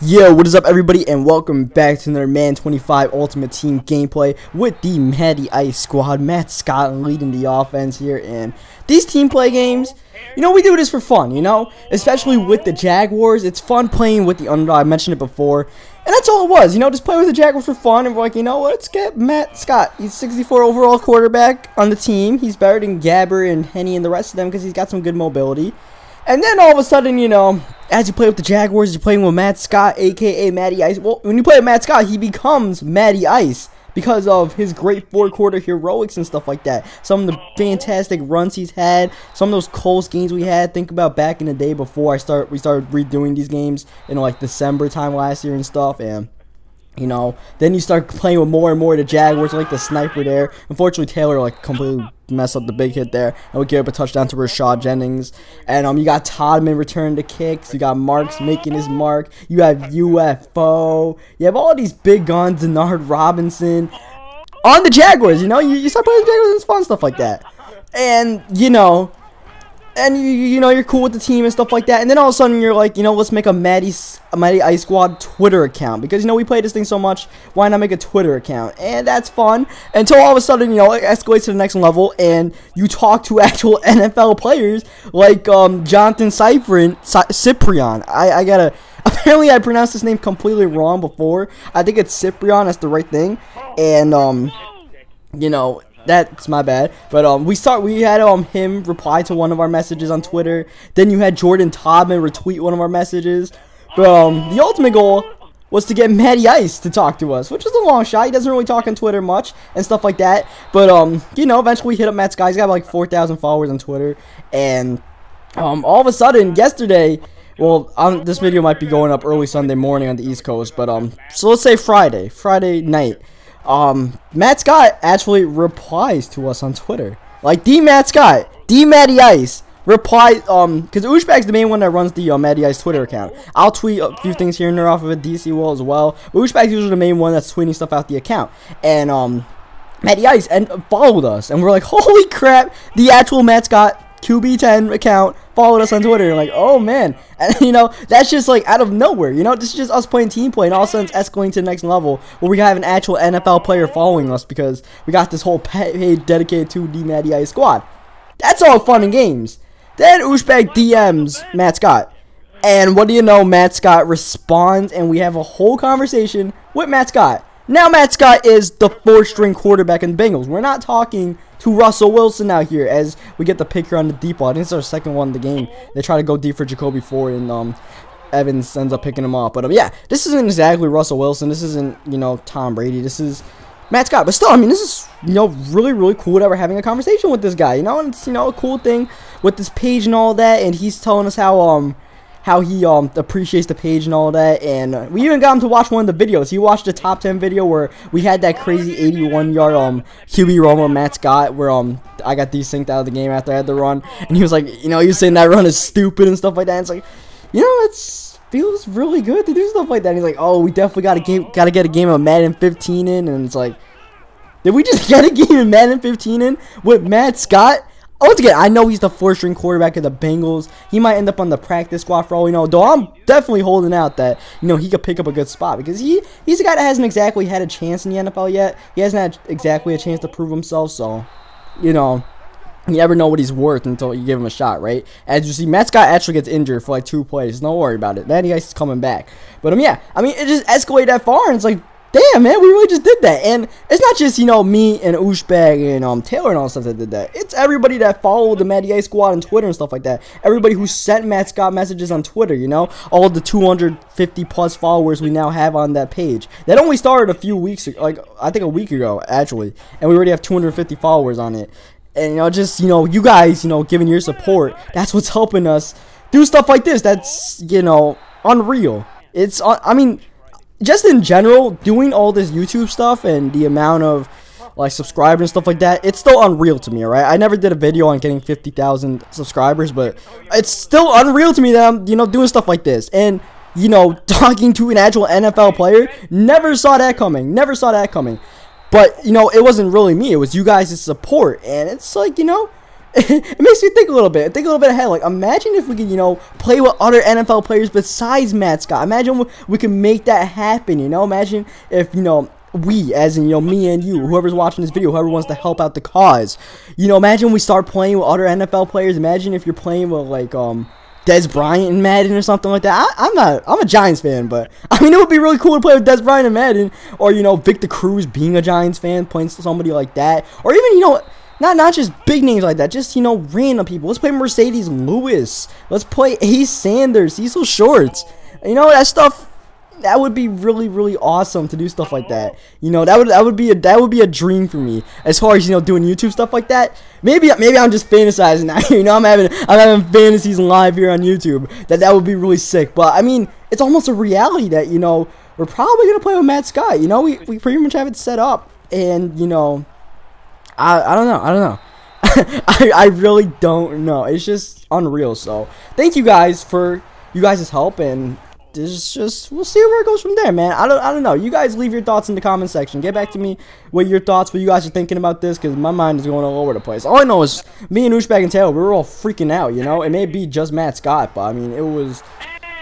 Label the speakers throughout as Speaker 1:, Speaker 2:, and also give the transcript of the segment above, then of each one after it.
Speaker 1: Yo, what is up everybody, and welcome back to another Madden 25 Ultimate Team gameplay with the Matty Ice squad. Matt Scott leading the offense here, and these team play games, we do this for fun, especially with the Jaguars. It's fun playing with the underdog. I mentioned it before, and that's all it was, just play with the Jaguars for fun, and we're like, let's get Matt Scott. He's 64 overall quarterback on the team. He's better than Gabber and Henny and the rest of them because he's got some good mobility. And then all of a sudden, as you play with the Jaguars, you're playing with Matt Scott, a.k.a. Matty Ice. Well, when you play with Matt Scott, he becomes Matty Ice because of his great fourth-quarter heroics and stuff like that. Some of the fantastic runs he's had, some of those close games we had. Think about back in the day before we started redoing these games in like December time last year and stuff. And then you start playing with more and more of the Jaguars, like the sniper there. Unfortunately, Taylor completely messed up the big hit there, and we give up a touchdown to Rashad Jennings. And you got Todman returning the kicks. You got Marks making his mark. You have UFO. You have all these big guns, Denard Robinson on the Jaguars. You start playing the Jaguars, it's fun stuff like that. And you're cool with the team and stuff like that. And then all of a sudden you're like, let's make a Matty Ice Squad Twitter account because we play this thing so much. Why not make a Twitter account? And that's fun until all of a sudden it escalates to the next level and you talk to actual NFL players like Jonathan Cyprian. I gotta. Apparently I pronounced his name completely wrong before. I think it's Cyprian. That's the right thing. And that's my bad, but we had him reply to one of our messages on Twitter. Then you had Jordan Todman retweet one of our messages. But the ultimate goal was to get Matty Ice to talk to us, which is a long shot. He doesn't really talk on Twitter much and stuff like that. But eventually we hit up Matt Scott. He's got like 4,000 followers on Twitter, and all of a sudden yesterday. Well, this video might be going up early Sunday morning on the East Coast, but so let's say Friday night. Matt Scott actually replies to us on Twitter. Like, Matt Scott, Matty Ice, replies, because Ushbag's the main one that runs the Matty Ice Twitter account. I'll tweet a few things here and there off of it, DC will as well, but Ushbag's usually the main one that's tweeting stuff out the account. And, Matty Ice followed us, and we're like, holy crap, the actual Matt Scott QB10 account followed us on Twitter. Like, oh man. And that's just like out of nowhere. This is just us playing team play, and all of a sudden it's escalating to the next level where we have an actual NFL player following us because we got this whole page dedicated to the Matty Ice squad. That's all fun and games. Then Ushbag DMs Matt Scott, and what do you know, Matt Scott responds, and we have a whole conversation with Matt Scott. Now Matt Scott is the fourth-string quarterback in the Bengals. We're not talking to Russell Wilson out here as we get the pick here on the deep ball. I think it's our second one in the game. They try to go deep for Jacoby Ford, and Evans ends up picking him off. But yeah, this isn't exactly Russell Wilson. This isn't Tom Brady. This is Matt Scott. But still, this is really, really cool that we're having a conversation with this guy. And it's a cool thing with this page and all that. And he's telling us how he appreciates the page and all that, and we even got him to watch one of the videos. He watched the top 10 video where we had that crazy 81-yard QB run with Matt Scott, where I got desynced out of the game after I had the run, and he was like, he was saying that run is stupid and stuff like that. And it's like, it feels really good to do stuff like that. And he's like, oh, we definitely gotta get a game of Madden 15 in, and it's like, did we just get a game of Madden 15 in with Matt Scott? Once again, I know he's the fourth-string quarterback of the Bengals. He might end up on the practice squad for all we know. Though I'm definitely holding out that he could pick up a good spot because he's a guy that hasn't exactly had a chance in the NFL yet. He hasn't had exactly a chance to prove himself. So, you never know what he's worth until you give him a shot, right? As you see, Matt Scott actually gets injured for like 2 plays. Don't worry about it. Matty Ice is coming back. But yeah, it just escalated that far, and it's like, damn, man, we really just did that. And it's not just, me and Ushbag and Taylor and all that stuff that did that. It's everybody that followed the Matty Ice squad on Twitter and stuff like that. Everybody who sent Matt Scott messages on Twitter, all of the 250 plus followers we now have on that page. That only started a few weeks ago, like I think a week ago actually, and we already have 250 followers on it. And you guys, giving your support, that's what's helping us do stuff like this. That's unreal. It's just in general, doing all this YouTube stuff and the amount of subscribers and stuff like that, it's still unreal to me, alright? I never did a video on getting 50,000 subscribers, but it's still unreal to me that I'm, doing stuff like this. And, talking to an actual NFL player, never saw that coming. Never saw that coming. But, it wasn't really me. It was you guys' support. And it's like, it makes me think a little bit. Think a little bit ahead. Like, imagine if we could, you know, play with other NFL players besides Matt Scott. Imagine we could make that happen, you know? Imagine if, you know, we, as in, you know, me and you, whoever's watching this video, whoever wants to help out the cause. You know, imagine we start playing with other NFL players. Imagine if you're playing with, like, Des Bryant in Madden or something like that. I'm a Giants fan, but I mean, it would be really cool to play with Des Bryant in Madden, or, you know, Victor Cruz being a Giants fan, playing somebody like that, or even, you know, not just big names like that, just, you know, random people. Let's play Mercedes Lewis. Let's play Ace Sanders, Cecil Shorts. You know, that stuff. That would be really, really awesome to do stuff like that. You know, that would be a dream for me as far as, you know, doing YouTube stuff like that. Maybe I'm just fantasizing now. You know, I'm having fantasies live here on YouTube. That would be really sick. But I mean, it's almost a reality that, you know, we're probably gonna play with Matt Scott. You know, we pretty much have it set up, and, you know, I don't know. I really don't know. It's just unreal. So thank you guys for you guys' help, and this just, we'll see where it goes from there, man. I don't know. You guys leave your thoughts in the comment section. Get back to me with your thoughts, what you guys are thinking about this, because my mind is going all over the place. All I know is me and Ushbag and Taylor, we were all freaking out, you know. It may be just Matt Scott, but I mean, it was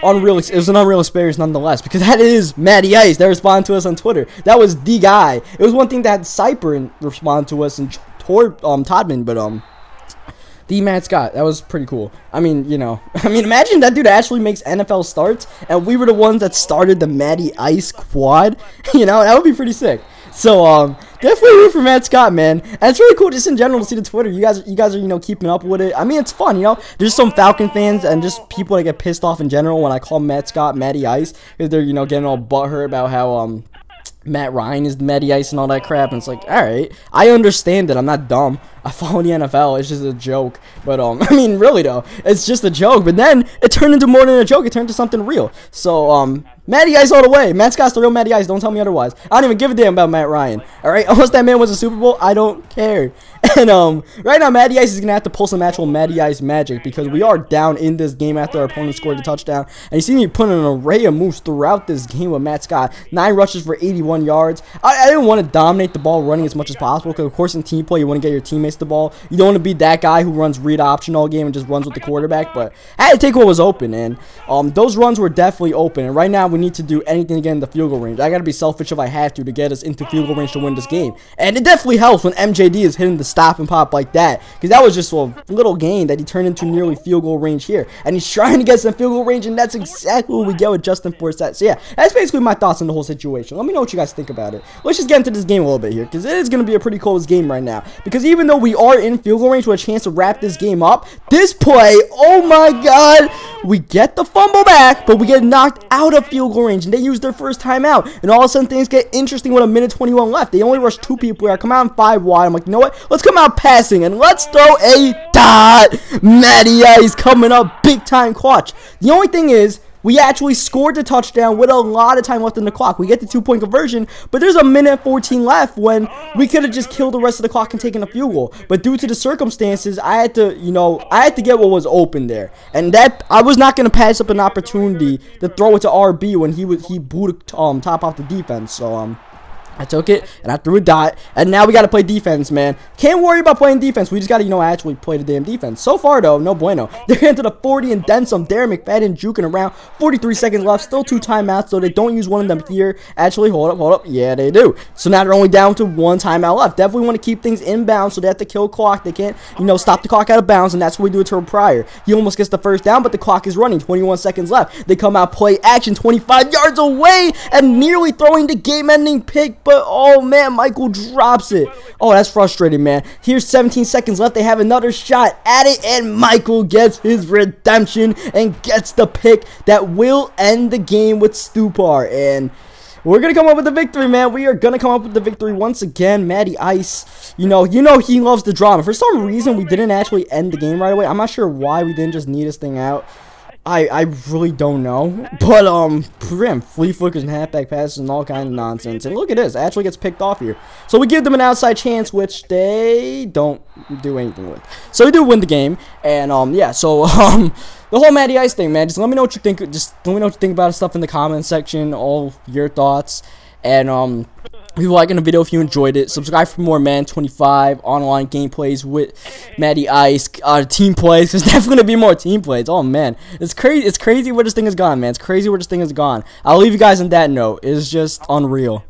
Speaker 1: unreal. It was an unreal experience nonetheless, because that is Matty Ice. They responded to us on Twitter. That was the guy. It was one thing that had Cyper respond to us and Todman, but the Matt Scott, that was pretty cool. I mean, you know, imagine that dude actually makes NFL starts, and we were the ones that started the Matty Ice quad. You know, that would be pretty sick. So, definitely root for Matt Scott, man. And it's really cool just in general to see the Twitter. You guys are, you know, keeping up with it. I mean, it's fun, you know. There's some Falcon fans and just people that get pissed off in general when I call Matt Scott Matty Ice, because they're, you know, getting all butthurt about how, Matt Ryan is Matty Ice and all that crap, and it's like, alright, I understand it, I'm not dumb, I follow the NFL, it's just a joke, but, I mean, really though, it's just a joke, but then, it turned into more than a joke, it turned into something real, so, Matty Ice all the way. Matt Scott's the real Matty Ice. Don't tell me otherwise. I don't even give a damn about Matt Ryan. Alright? Unless that man wins a Super Bowl, I don't care. And, right now, Matty Ice is going to have to pull some actual Matty Ice magic, because we are down in this game after our opponent scored a touchdown. And you see me putting an array of moves throughout this game with Matt Scott. 9 rushes for 81 yards. I didn't want to dominate the ball running as much as possible, because, of course, in team play, you want to get your teammates the ball. You don't want to be that guy who runs read option all game and just runs with the quarterback. But I had to take what was open, and those runs were definitely open. And right now, we need to do anything to get in the field goal range. I gotta be selfish if I have to get us into field goal range to win this game. And it definitely helps when MJD is hitting the stop and pop like that, because that was just a little gain that he turned into nearly field goal range here. And he's trying to get some field goal range, and that's exactly what we get with Justin Forsett. So yeah, that's basically my thoughts on the whole situation. Let me know what you guys think about it. Let's just get into this game a little bit here, because it is going to be a pretty close game right now. Because even though we are in field goal range with a chance to wrap this game up, this play, oh my god, we get the fumble back, but we get knocked out of field goal range, and they use their first timeout, and all of a sudden things get interesting with a minute 21 left. They only rush 2 people here. I come out in 5 wide. I'm like, you know what? Let's come out passing, and let's throw a dot. Matty Ice coming up big time clutch. The only thing is, we actually scored the touchdown with a lot of time left in the clock. We get the 2-point conversion, but there's a minute 14 left when we could have just killed the rest of the clock and taken a field goal. But due to the circumstances, I had to, you know, I had to get what was open there. And that, I was not going to pass up an opportunity to throw it to RB when he booted top off the defense. So, I took it, and I threw a dot, and now we got to play defense, man. Can't worry about playing defense. We just got to, you know, actually play the damn defense. So far, though, no bueno. They're into the 40 and then some. Darren McFadden juking around. 43 seconds left. Still 2 timeouts, so they don't use one of them here. Actually, hold up. Yeah, they do. So now they're only down to 1 timeout left. Definitely want to keep things inbound, so they have to kill clock. They can't, you know, stop the clock out of bounds, and that's what we do it to Pryor. He almost gets the first down, but the clock is running. 21 seconds left. They come out, play action, 25 yards away, and nearly throwing the game-ending pick, but, oh, man, Michael drops it. Oh, that's frustrating, man. Here's 17 seconds left. They have another shot at it, and Michael gets his redemption and gets the pick that will end the game with Stupar. And we're going to come up with the victory, man. We are going to come up with the victory once again. Matty Ice, you know he loves the drama. For some reason, we didn't actually end the game right away. I'm not sure why we didn't just knee this thing out. I really don't know, but flea flickers and halfback passes and all kind of nonsense. And look at this, it actually gets picked off here. So we give them an outside chance, which they don't do anything with. So we do win the game, and yeah. So the whole Matty Ice thing, man. Just let me know what you think. Just let me know what you think about stuff in the comment section. All your thoughts, and Leave a like on the video if you enjoyed it. Subscribe for more Madden 25 online gameplays with Matty Ice, team plays. There's definitely gonna be more team plays. Oh man, it's crazy. It's crazy where this thing has gone, man. It's crazy where this thing has gone. I'll leave you guys on that note. It's just unreal.